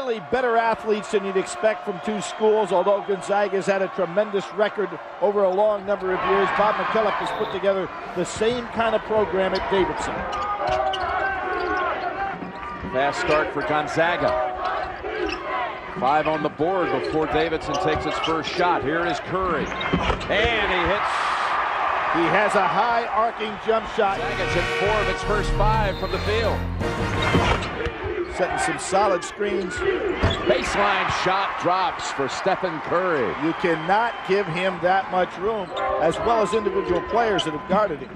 clearly better athletes than you'd expect from two schools, although Gonzaga's had a tremendous record over a long number of years. Bob McKillop has put together the same kind of program at Davidson. Fast start for Gonzaga. 5 on the board before Davidson takes its first shot. Here is Curry. And he hits. He has a high arcing jump shot. Gonzaga's hit 4 of its first 5 from the field. Setting some solid screens. Baseline shot drops for Stephen Curry. You cannot give him that much room, as well as individual players that have guarded him.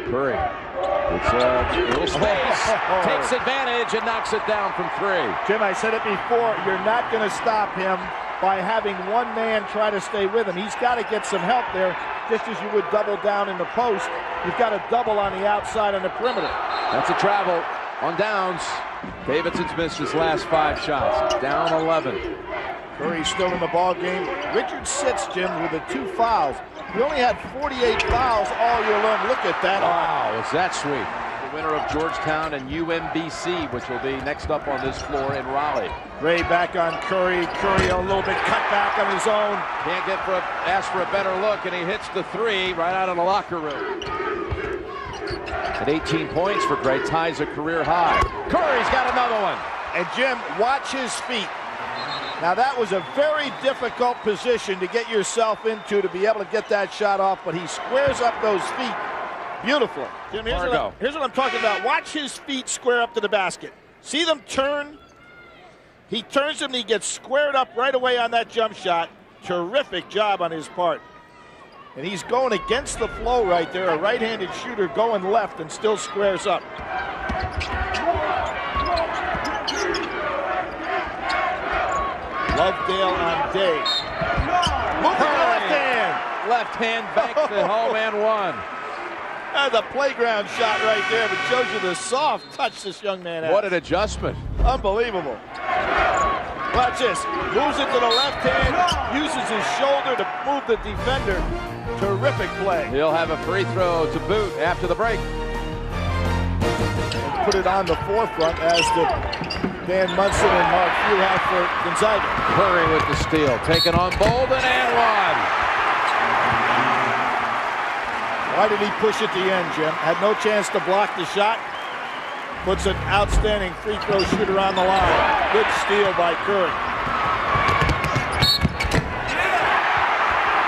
Curry. It's a little space. Takes advantage and knocks it down from 3. Jim, I said it before, you're not going to stop him by having one man try to stay with him. He's got to get some help there, just as you would double down in the post. You've got to double on the outside on the perimeter. That's a travel on downs. Davidson's missed his last 5 shots. Down 11. Curry's still in the ball game. Richard sits, Jim, with the 2 fouls. He only had 48 fouls all year long. Look at that. Wow, is that sweet. The winner of Georgetown and UMBC, which will be next up on this floor in Raleigh. Ray back on Curry. Curry a little bit cut back on his own. Can't ask for a better look, and he hits the 3 right out of the locker room. At 18 points for Gray, ties a career high. Curry's got another one. And Jim, watch his feet. Now that was a very difficult position to get yourself into to be able to get that shot off, but he squares up those feet beautifully. Jim, here's what I'm talking about. Watch his feet square up to the basket. See them turn? He turns them and he gets squared up right away on that jump shot. Terrific job on his part. And he's going against the flow right there. A right-handed shooter going left and still squares up. Lovedale on Day. Moving to the left hand. Left hand back to home and 1. That's a playground shot right there, but shows you the soft touch this young man has. What an adjustment. Unbelievable. Watch this. Moves it to the left hand, uses his shoulder to move the defender. Terrific play. He'll have a free throw to boot after the break. And put it on the forefront as the Dan Munson and Mark Few have for Gonzaga. Curry with the steal. Taken on Bolden and 1. Why did he push at the end, Jim? Had no chance to block the shot. Puts an outstanding free throw shooter on the line. Good steal by Curry.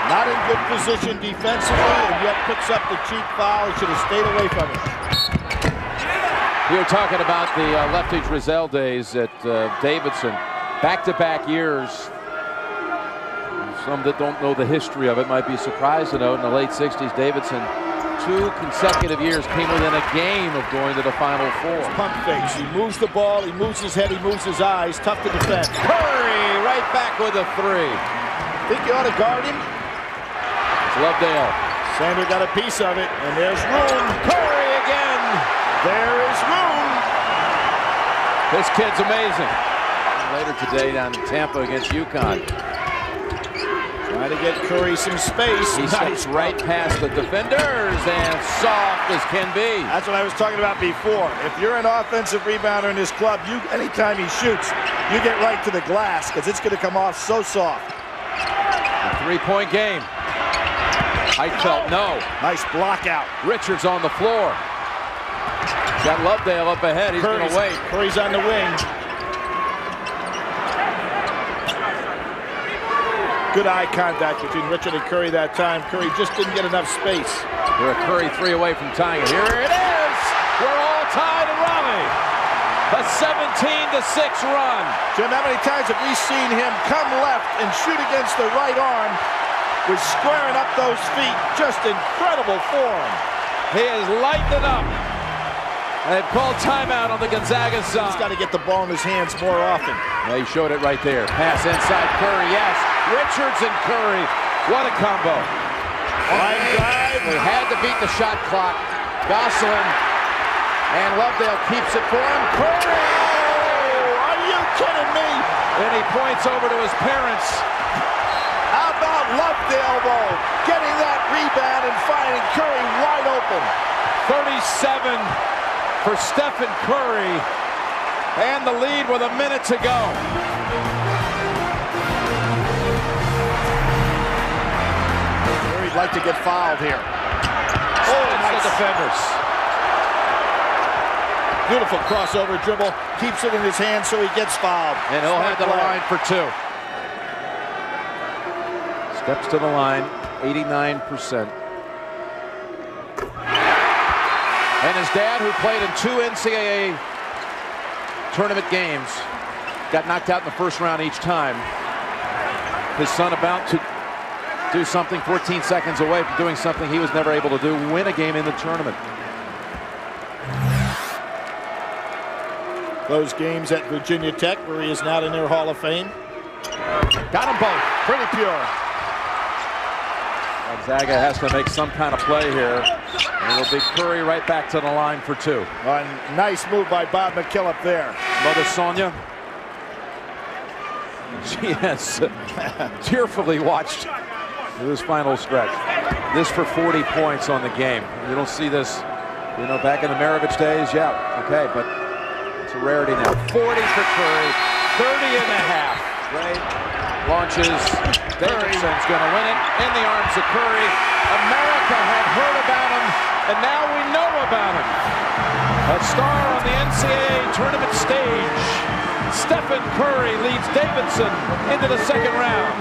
Not in good position defensively, and yet picks up the cheap foul. He should have stayed away from it. You were talking about the Lefty Drizel days at Davidson. Back-to-back years. Some that don't know the history of it might be surprised to know in the late 60s, Davidson, 2 consecutive years came within a game of going to the Final Four. Pump fakes. He moves the ball, he moves his head, he moves his eyes. Tough to defend. Curry right back with a 3. Think you ought to guard him? It's Lovedale. Sander got a piece of it, and there's room. Curry again. There is room. This kid's amazing. Later today down in Tampa against UConn. Trying to get Curry some space. He steps right past the defenders and soft as can be. That's what I was talking about before. If you're an offensive rebounder in this club, anytime he shoots, you get right to the glass because it's going to come off so soft. A 3-point game. Heitfeld, no. Nice block out. Richards on the floor. Got Lovedale up ahead. He's going to wait. Curry's on the wing. Good eye contact between Richard and Curry that time. Curry just didn't get enough space. They're a Curry 3 away from tying it. Here it is. We're all tied in Raleigh. A 17-6 run. Jim, how many times have we seen him come left and shoot against the right arm with squaring up those feet? Just incredible form. He is lighting up. They've called timeout on the Gonzaga side. He's got to get the ball in his hands more often. Yeah, he showed it right there. Pass inside Curry, yes. Richards and Curry. What a combo. Line drive. They had to beat the shot clock. Gosselin and Lovedale keeps it for him. Curry! Oh, are you kidding me? Then he points over to his parents. How about Lovedale, though, getting that rebound and finding Curry wide open. 37 for Stephen Curry, and the lead with a minute to go. Curry'd like to get fouled here. Oh, nice. The defenders. Beautiful crossover dribble. Keeps it in his hand so he gets fouled. And he'll head to the line for 2. Steps to the line, 89%. And his dad, who played in 2 NCAA tournament games, got knocked out in the first round each time. His son about to do something 14 seconds away from doing something he was never able to do, win a game in the tournament. Those games at Virginia Tech, where he is not in their Hall of Fame. Got them both. Pretty pure. Gonzaga has to make some kind of play here. And it'll be Curry right back to the line for 2. A nice move by Bob McKillop there. Mother Sonia. She has tearfully watched this final stretch. This for 40 points on the game. You don't see this, you know, back in the Maravich days. Yeah, okay, but it's a rarity now. 40 for Curry, 30 and a half. Right? Launches. Davidson's going to win it in the arms of Curry. America had heard about him, and now we know about him. A star on the NCAA tournament stage. Stephen Curry leads Davidson into the second round.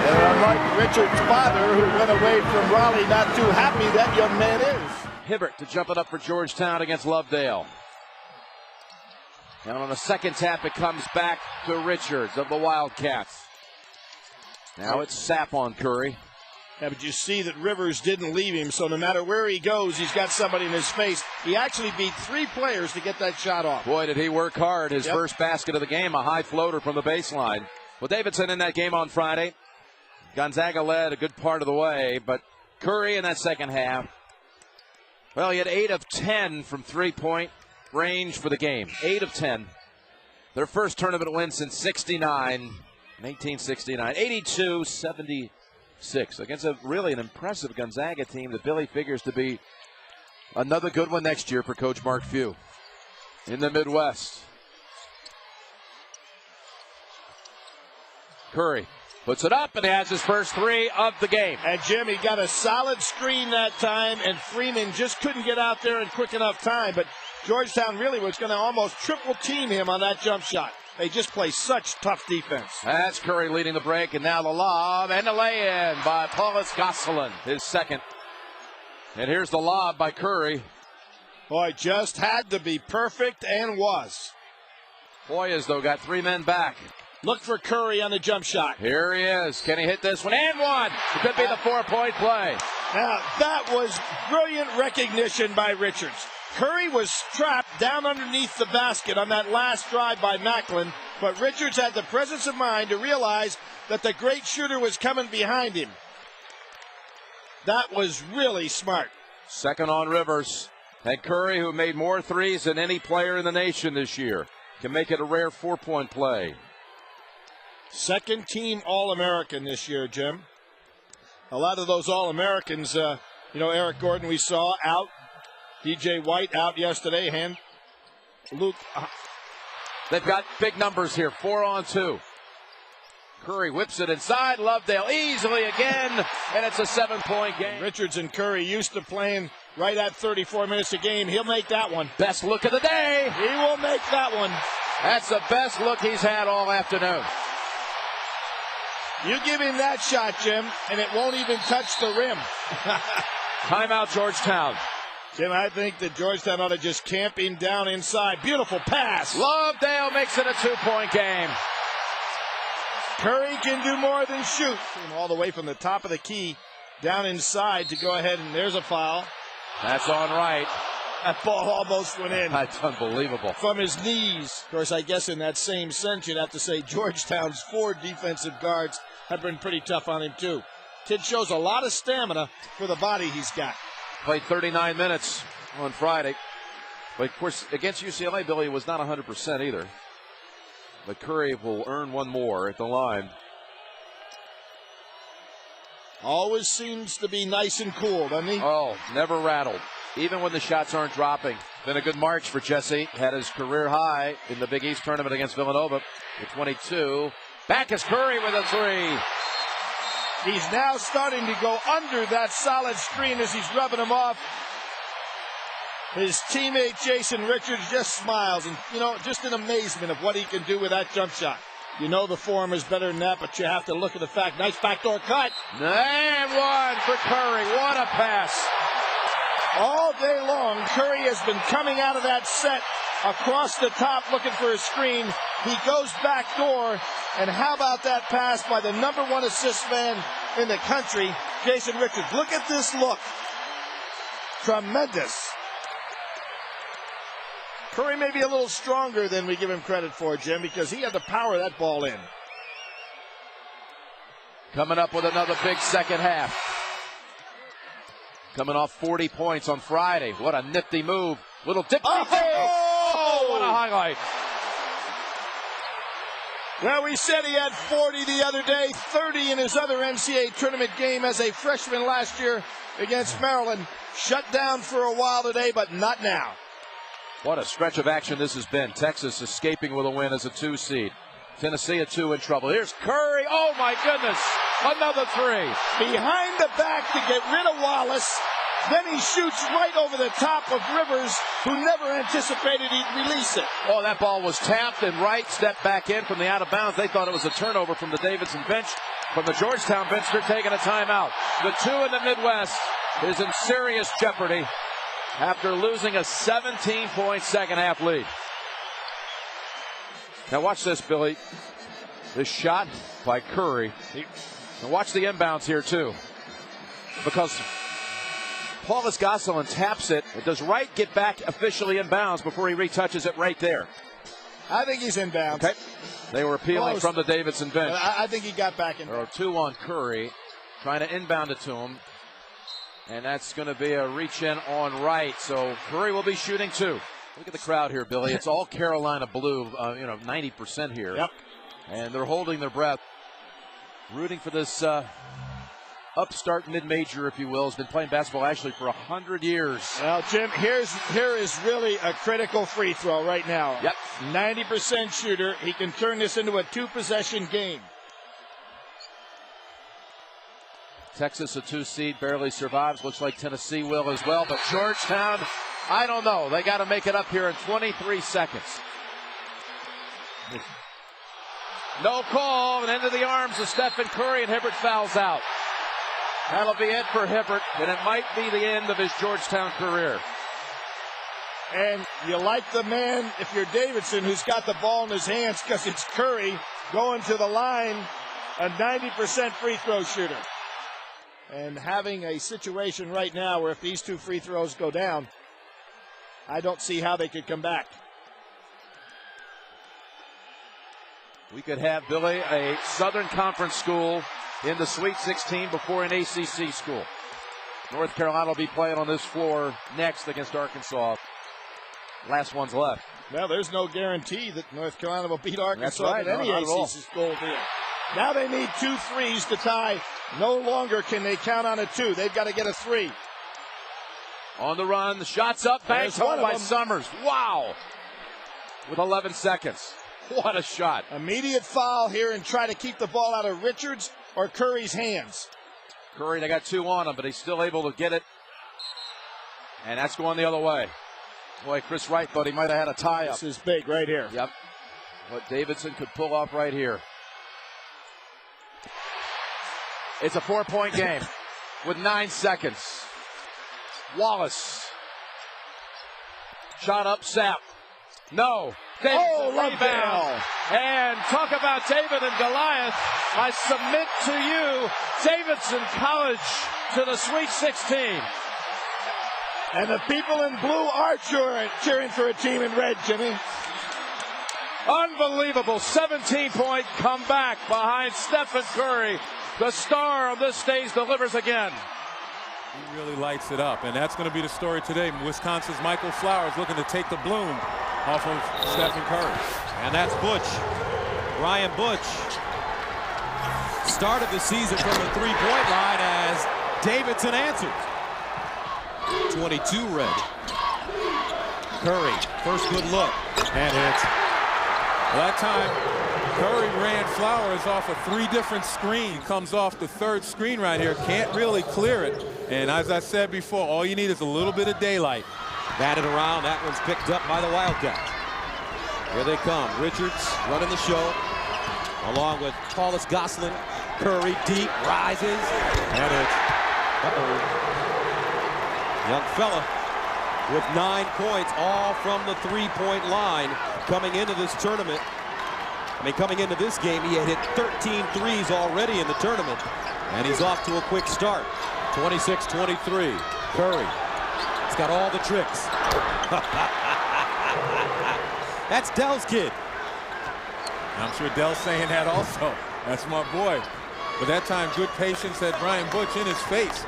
And unlike Richard's father, who went away from Raleigh not too happy, that young man is. Hibbert to jump it up for Georgetown against Lovedale. And on a second tap, it comes back to Richards of the Wildcats. Now it's Sapp on Curry. Yeah, but you see that Rivers didn't leave him, so no matter where he goes, he's got somebody in his face. He actually beat 3 players to get that shot off. Boy, did he work hard. His first basket of the game, a high floater from the baseline. Well, Davidson in that game on Friday. Gonzaga led a good part of the way, but Curry in that second half, well, he had 8 of 10 from three-point range for the game. 8 of 10. Their first tournament win since 1969. 82-76 against a really an impressive Gonzaga team that Billy figures to be another good one next year for Coach Mark Few in the Midwest. Curry puts it up, and he has his first 3 of the game. And Jim, he got a solid screen that time, and Freeman just couldn't get out there in quick enough time. But Georgetown really was going to almost triple team him on that jump shot. They just play such tough defense. That's Curry leading the break, and now the lob and the lay-in by Paulus Gosselin, his second. And here's the lob by Curry. Boy, just had to be perfect and was. Boyas, though, got 3 men back. Look for Curry on the jump shot. Here he is. Can he hit this one? And one. It could be the 4-point play. Now, that was brilliant recognition by Richards. Curry was trapped down underneath the basket on that last drive by Macklin, but Richards had the presence of mind to realize that the great shooter was coming behind him. That was really smart. Second on Rivers. And Curry, who made more threes than any player in the nation this year, can make it a rare 4-point play. Second team All-American this year, Jim. A lot of those All-Americans, Eric Gordon we saw out. DJ White out yesterday. Luke. They've got big numbers here. 4-on-2. Curry whips it inside. Lovedale easily again. And it's a 7-point game. Richards and Curry used to playing right at 34 minutes a game. He'll make that one. Best look of the day. He will make that one. That's the best look he's had all afternoon. You give him that shot, Jim, and it won't even touch the rim. Timeout, Georgetown. Jim, I think that Georgetown ought to just camp him down inside. Beautiful pass. Lovedale makes it a 2-point game. Curry can do more than shoot. All the way from the top of the key down inside to go ahead, and there's a foul. That's on right. That ball almost went in. That's unbelievable. From his knees. Of course, I guess in that same sense, you'd have to say Georgetown's 4 defensive guards have been pretty tough on him, too. Kid shows a lot of stamina for the body he's got. Played 39 minutes on Friday. But, of course, against UCLA, Billy was not 100% either. But Curry will earn one more at the line. Always seems to be nice and cool, doesn't he? Oh, never rattled. Even when the shots aren't dropping. Been a good March for Jesse. Had his career high in the Big East tournament against Villanova with 22. Back is Curry with a three. He's now starting to go under that solid screen as he's rubbing him off. His teammate Jason Richards just smiles and, just in amazement of what he can do with that jump shot. You know the form is better than that, but you have to look at the fact. Nice backdoor cut. And one for Curry. What a pass. All day long, Curry has been coming out of that set across the top looking for a screen. He goes back door, and how about that pass by the #1 assist man in the country, Jason Richards. Look at this look. Tremendous. Curry may be a little stronger than we give him credit for, Jim, because he had to power that ball in. Coming up with another big second half. Coming off 40 points on Friday. What a nifty move. Little dip. Oh, what a highlight. Well, we said he had 40 the other day, 30 in his other NCAA tournament game as a freshman last year against Maryland. Shut down for a while today, but not now. What a stretch of action this has been. Texas escaping with a win as a 2 seed. Tennessee a 2 in trouble. Here's Curry. Oh, my goodness. Another three. Behind the back to get rid of Wallace. Then he shoots right over the top of Rivers, who never anticipated he'd release it. Oh, that ball was tapped and Wright stepped back in from the out of bounds. They thought it was a turnover from the Davidson bench. From the Georgetown bench, they're taking a timeout. The 2 in the Midwest is in serious jeopardy after losing a 17-point second half lead. Now watch this, Billy. This shot by Curry. And watch the inbounds here, too. Because Paulus Gosselin taps it. Does Wright get back officially in bounds before he retouches it right there? I think he's in bounds. Okay. They were appealing from the Davidson bench. I think he got back in. There are 2 on Curry, trying to inbound it to him. And that's going to be a reach in on Wright. So Curry will be shooting 2. Look at the crowd here, Billy. It's all Carolina blue, 90% here. Yep. And they're holding their breath, rooting for this upstart mid-major, if you will. Has been playing basketball actually for 100 years. Well, Jim, here is really a critical free throw right now. Yep. 90% shooter. He can turn this into a 2-possession game. Texas, a 2 seed, barely survives. Looks like Tennessee will as well. But Georgetown, I don't know. They got to make it up here in 23 seconds. No call, and into the arms of Stephen Curry, and Hibbert fouls out. That'll be it for Hibbert, and it might be the end of his Georgetown career. And you like the man, if you're Davidson, who's got the ball in his hands, because it's Curry going to the line, a 90% free throw shooter. And having a situation right now where if these 2 free throws go down, I don't see how they could come back. We could have, Billy, a Southern Conference school in the Sweet 16 before an ACC school. North Carolina will be playing on this floor next against Arkansas. Last one's left. Well, there's no guarantee that North Carolina will beat Arkansas right. in any No, ACC school deal. Now they need 2 threes to tie. No longer can they count on a 2. They've got to get a 3. On the run, the shot's up, banked home by Summers. Wow! With 11 seconds. What a shot. Immediate foul here and try to keep the ball out of Richards or Curry's hands. Curry, they got 2 on him, but he's still able to get it. And that's going the other way. Boy, Chris Wright thought he might have had a tie-up. This is big right here. Yep. What Davidson could pull off right here. It's a 4-point game with 9 seconds. Wallace. Shot up, Sapp. No. Rebound. And talk about David and Goliath. I submit to you, Davidson College to the Sweet 16. And the people in blue are cheering for a team in red, Jimmy. Unbelievable 17-point comeback behind Stephen Curry. The star of this stage delivers again. He really lights it up, and that's going to be the story today. Wisconsin's Michael Flowers looking to take the bloom off of Stephen Curry. And that's Butch. Ryan Butch started the season from the 3-point line as Davidson answered. 22 red. Curry, first good look, and hits. Well, that time, Curry ran Flowers off of 3 different screens. Comes off the 3rd screen right here. Can't really clear it. And as I said before, all you need is a little bit of daylight. Batted around. That one's picked up by the Wildcats. Here they come. Richards running the show, along with Paulus Gosselin. Curry deep, rises, and it's young fella with 9 points, all from the 3-point line coming into this tournament. Coming into this game, he had hit 13 threes already in the tournament, and he's off to a quick start. 26-23. Curry. He's got all the tricks. That's Dell's kid. I'm sure Dell's saying that also. That's my boy. But that time, good patience had Brian Butch in his face.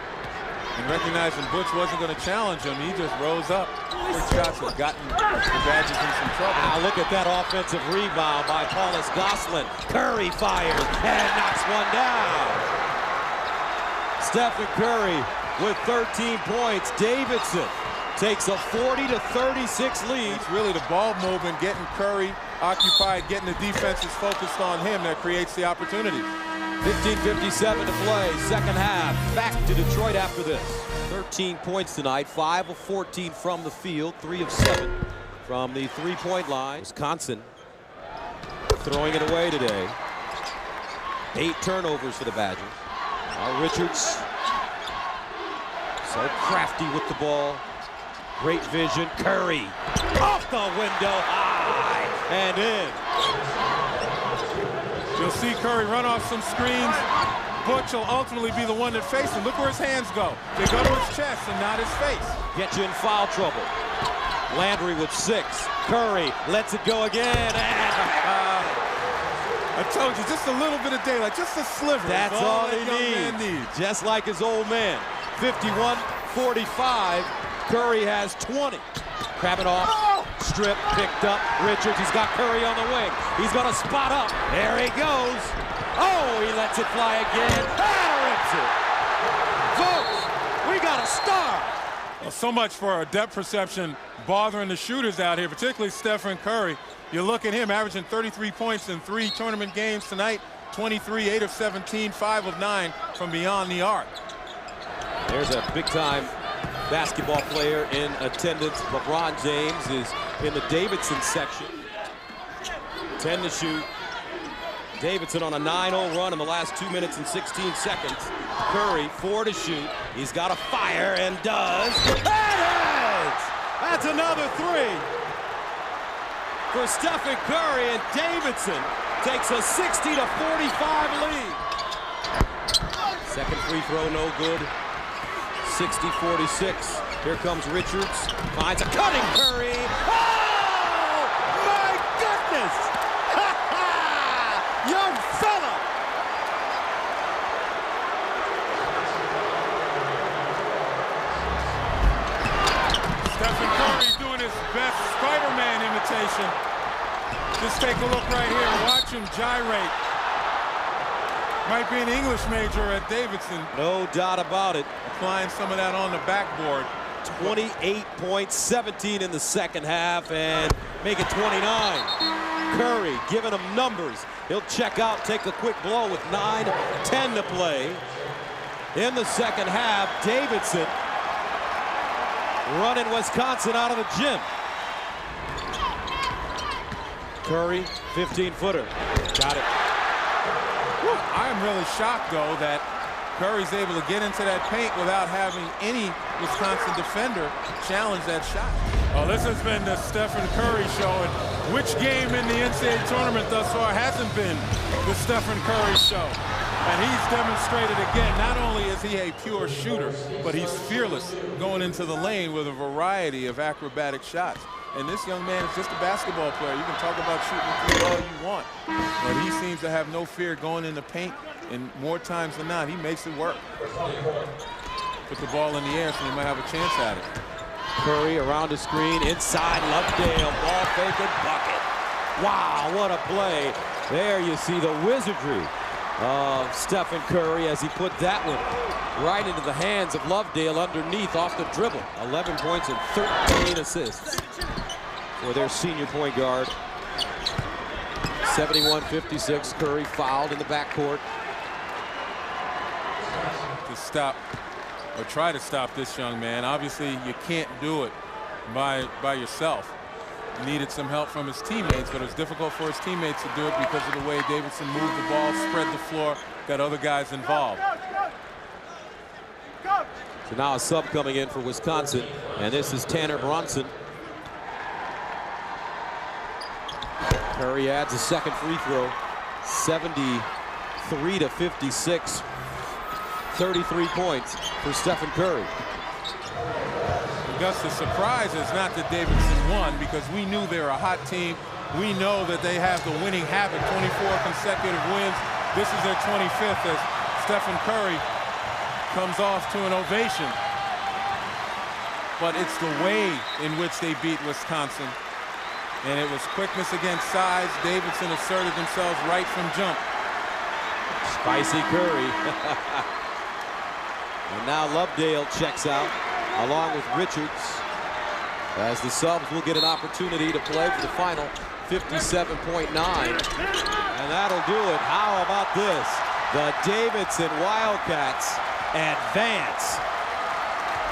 And recognizing Butch wasn't going to challenge him, he just rose up. Quick shots have gotten the Badgers in some trouble. Now look at that offensive rebound by Paulus Gosselin. Curry fires and knocks one down. Stephen Curry with 13 points. Davidson takes a 40-36 lead. It's really the ball movement, getting Curry occupied, getting the defenses focused on him that creates the opportunity. 15:57 to play, second half. Back to Detroit after this. 13 points tonight, 5 of 14 from the field, 3 of 7 from the 3-point line. Wisconsin throwing it away today. 8 turnovers for the Badgers. Now Richards, so crafty with the ball. Great vision. Curry off the window, high and in. You'll see Curry run off some screens. Butch will ultimately be the one that faces him. Look where his hands go. They go to his chest and not his face. Get you in foul trouble. Landry with 6. Curry lets it go again. And I told you, just a little bit of daylight, just a sliver. That's all he needs. Just like his old man. 51-45. Curry has 20. Krabbenhoff, strip, picked up. Richards, he's got Curry on the wing. He's going to spot up. There he goes. Oh, he lets it fly again. Rips it. Folks, we got a star. Well, so much for depth perception bothering the shooters out here, particularly Stephen Curry. You look at him averaging 33 points in 3 tournament games tonight. 23, 8 of 17, 5 of 9 from beyond the arc. There's a big-time basketball player in attendance. LeBron James is in the Davidson section. 10 to shoot. Davidson on a 9-0 run in the last 2 minutes and 16 seconds. Curry 4 to shoot. He's got a fire and does. And that's another 3 for Stephen Curry, and Davidson takes a 60-45 lead. Second free throw no good. 60-46. Here comes Richards. Finds a cutting Curry. Oh, my goodness! Young fella! Stephen Curry doing his best Spider-Man imitation. Just take a look right here. Watch him gyrate. Might be an English major at Davidson. No doubt about it. Applying some of that on the backboard. 28 points, 17 in the second half, and make it 29. Curry giving him numbers. He'll check out, take a quick blow with 9:10 to play. In the second half, Davidson running Wisconsin out of the gym. Curry, 15-footer. Got it. I am really shocked, though, that Curry's able to get into that paint without having any Wisconsin defender challenge that shot. Well, this has been the Stephen Curry show, and which game in the NCAA tournament thus far hasn't been the Stephen Curry show? And he's demonstrated again, not only is he a pure shooter, but he's fearless going into the lane with a variety of acrobatic shots. And this young man is just a basketball player. You can talk about shooting the three all you want, but he seems to have no fear going in the paint, and more times than not, he makes it work. Put the ball in the air so he might have a chance at it. Curry around the screen, inside Lovedale, ball fake and bucket. Wow, what a play. There you see the wizardry of Stephen Curry as he put that one right into the hands of Lovedale underneath off the dribble. 11 points and 13 assists. for their senior point guard. 71-56. Curry fouled in the backcourt. To stop or try to stop this young man. Obviously, you can't do it by yourself. Needed some help from his teammates, but it was difficult for his teammates to do it because of the way Davidson moved the ball, spread the floor, got other guys involved. So now a sub coming in for Wisconsin, and this is Tanner Bronson. Curry adds a second free throw. 73-56. 33 points for Stephen Curry. Gus, the surprise is not that Davidson won, because we knew they were a hot team. We know that they have the winning habit, 24 consecutive wins. This is their 25th as Stephen Curry comes off to an ovation. But it's the way in which they beat Wisconsin. And it was quickness against size. Davidson asserted themselves right from jump. Spicy Curry. And now Lovedale checks out, along with Richards, as the subs will get an opportunity to play for the final 57.9. And that'll do it. How about this? The Davidson Wildcats advance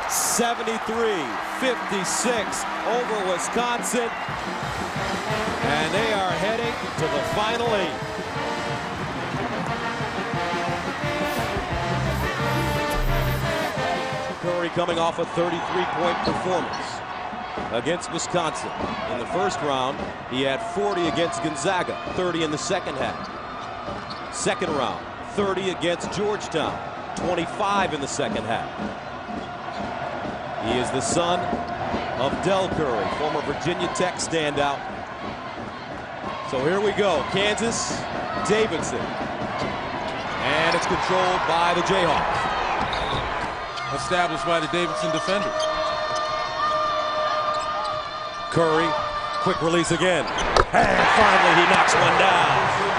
73-56 over Wisconsin. And they are heading to the Final Eight. Curry coming off a 33-point performance against Wisconsin. In the first round, he had 40 against Gonzaga, 30 in the second half. Second round, 30 against Georgetown, 25 in the second half. He is the son of Del Curry, former Virginia Tech standout. So here we go, Kansas, Davidson. And it's controlled by the Jayhawks. Established by the Davidson defenders. Curry, quick release again. And finally he knocks one down.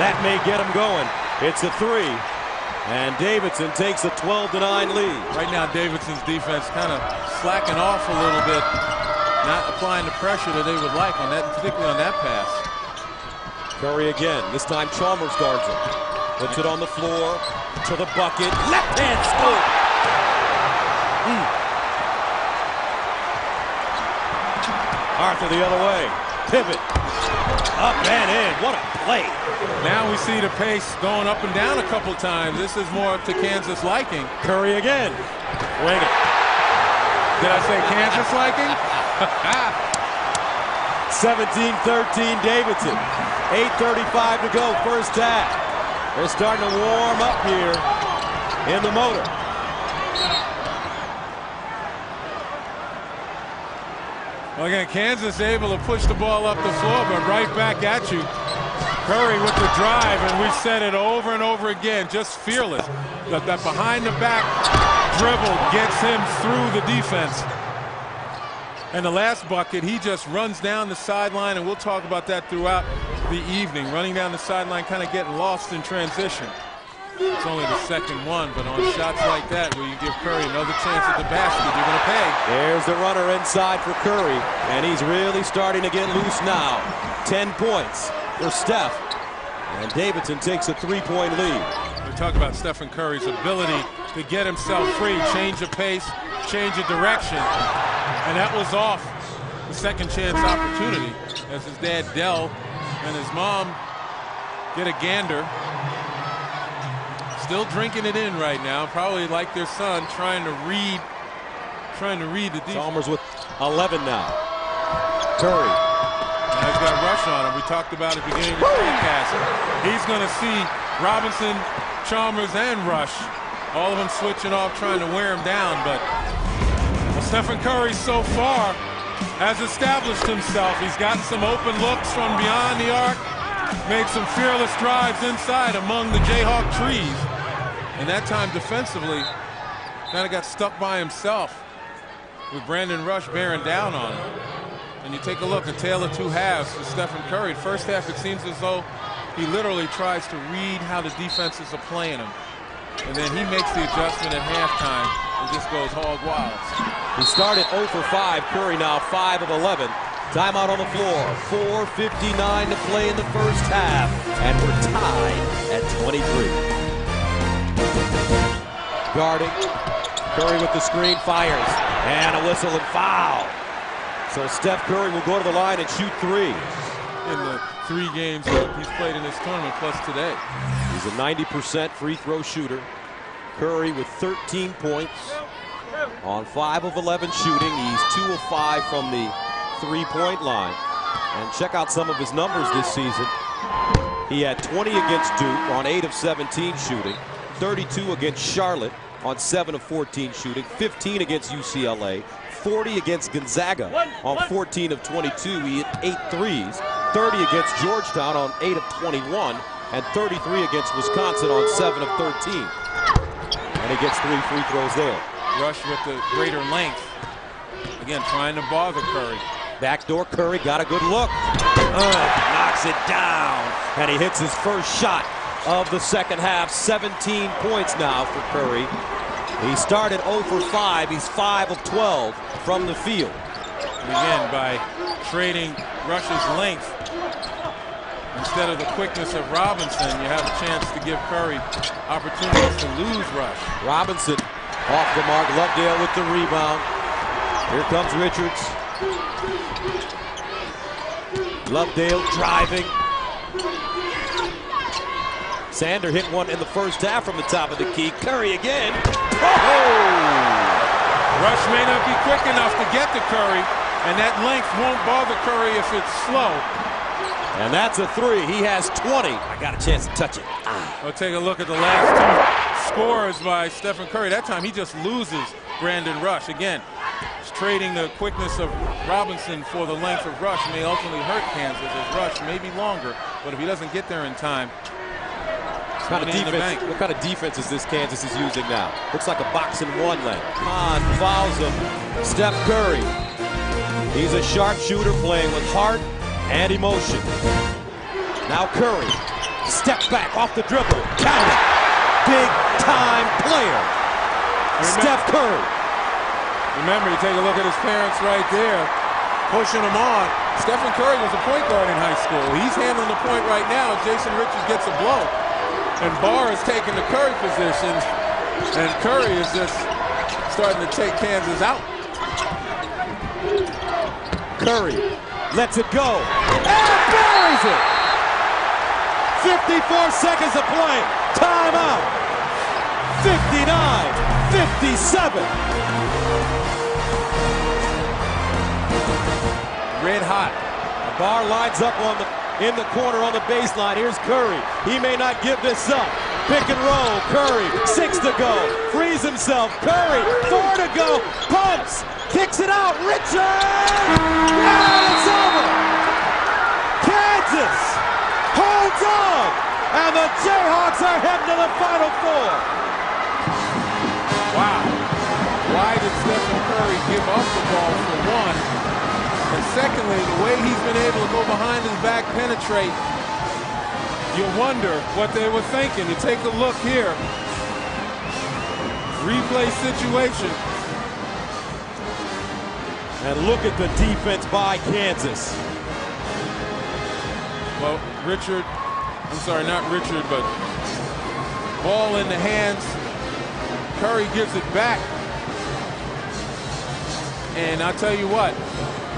That may get him going. It's a three. And Davidson takes a 12-9 lead. Right now, Davidson's defense kind of slacking off a little bit, not applying the pressure that they would like on that, particularly on that pass. Curry again. This time Chalmers guards him. Puts it on the floor to the bucket. Left hand scoop. Arthur the other way. Pivot. Up and in. What a play. Now we see the pace going up and down a couple times. This is more to Kansas liking. Curry again. Wing it. Did I say Kansas liking? 17-13 Davidson. 8:35 to go, first half. They're starting to warm up here in the motor. Well, again, Kansas able to push the ball up the floor, but right back at you. Curry with the drive, and we've said it over and over again, just fearless. That behind-the-back dribble gets him through the defense. And the last bucket, he just runs down the sideline, and we'll talk about that throughout the evening. Running down the sideline, kind of getting lost in transition. It's only the second one, but on shots like that, where you give Curry another chance at the basket, you're going to pay. There's the runner inside for Curry, and he's really starting to get loose now. 10 points for Steph, and Davidson takes a 3-point lead. We talk about Stephen Curry's ability to get himself free, change the pace, change the direction, and that was off the second chance opportunity as his dad Del and his mom get a gander. Still drinking it in right now, probably like their son, trying to read the defense. Chalmers with 11 now. Curry. Now he's got Rush on him. We talked about at the beginning of the broadcast. He's going to see Robinson, Chalmers, and Rush, all of them switching off, trying to wear him down. But Stephen Curry so far has established himself. He's gotten some open looks from beyond the arc, made some fearless drives inside among the Jayhawk trees. And that time defensively, kind of got stuck by himself with Brandon Rush bearing down on him. And you take a look, a tale of two halves for Stephen Curry. First half, it seems as though he literally tries to read how the defenses are playing him. And then he makes the adjustment at halftime and just goes hog wild. He started 0 for 5. Curry now 5 of 11 Timeout on the floor. 4:59 to play in the first half. And we're tied at 23. Guarding. Curry with the screen, fires. And a whistle and foul. So Steph Curry will go to the line and shoot three. In the 3 games that he's played in this tournament, plus today. He's a 90% free throw shooter. Curry with 13 points on 5 of 11 shooting. He's 2 of 5 from the 3-point line. And check out some of his numbers this season. He had 20 against Duke on 8 of 17 shooting, 32 against Charlotte on 7 of 14 shooting, 15 against UCLA, 40 against Gonzaga on 14 of 22. He hit 8 threes, 30 against Georgetown on 8 of 21, and 33 against Wisconsin on 7 of 13. And he gets 3 free throws there. Rush with the greater length. Again, trying to bother Curry. Backdoor Curry got a good look. Knocks it down. And he hits his first shot of the second half. 17 points now for Curry. He started 0 for 5. He's 5 of 12 from the field. And again, by trading Rush's length, instead of the quickness of Robinson, you have a chance to give Curry opportunities to lose Rush. Robinson off the mark. Lovedale with the rebound. Here comes Richards. Lovedale driving. Sander hit one in the first half from the top of the key. Curry again. Rush may not be quick enough to get to Curry, and that length won't bother Curry if it's slow. And that's a 3. He has 20. I got a chance to touch it. We'll take a look at the last 2 scores by Stephen Curry. That time he just loses Brandon Rush. Again, trading the quickness of Robinson for the length of Rush may ultimately hurt Kansas, as Rush may be longer, but if he doesn't get there in time, what kind of defense is this Kansas is using now? Looks like a box and one leg. Kahn fouls him. Steph Curry. He's a sharpshooter playing with heart and emotion. Now Curry. Step back off the dribble. Count it. Big time player. Steph Curry. Remember, you take a look at his parents right there, pushing him on. Stephen Curry was a point guard in high school. He's handling the point right now. Jason Richards gets a blow. And Barr is taking the Curry position. And Curry is just starting to take Kansas out. Curry lets it go. And buries it! 54 seconds of play. Timeout. 59-57. Red hot. Barr lines up in the corner on the baseline. Here's Curry. He may not give this up. Pick and roll. Curry. 6 to go. Frees himself. Curry. 4 to go. Pumps. Kicks it out. Richards. And it's over. Kansas holds on. And the Jayhawks are heading to the Final Four. Wow. Why did Stephen Curry give up the ball for one? And secondly, the way he's been able to go behind his back, penetrate, you wonder what they were thinking. You take a look here. Replay situation. And look at the defense by Kansas. Well, not Richard, but ball in the hands. Curry gives it back. And I'll tell you what,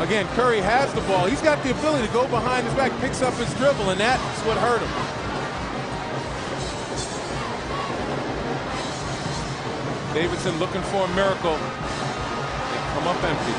again, Curry has the ball. He's got the ability to go behind his back, picks up his dribble, and that's what hurt him. Davidson looking for a miracle. They come up empty.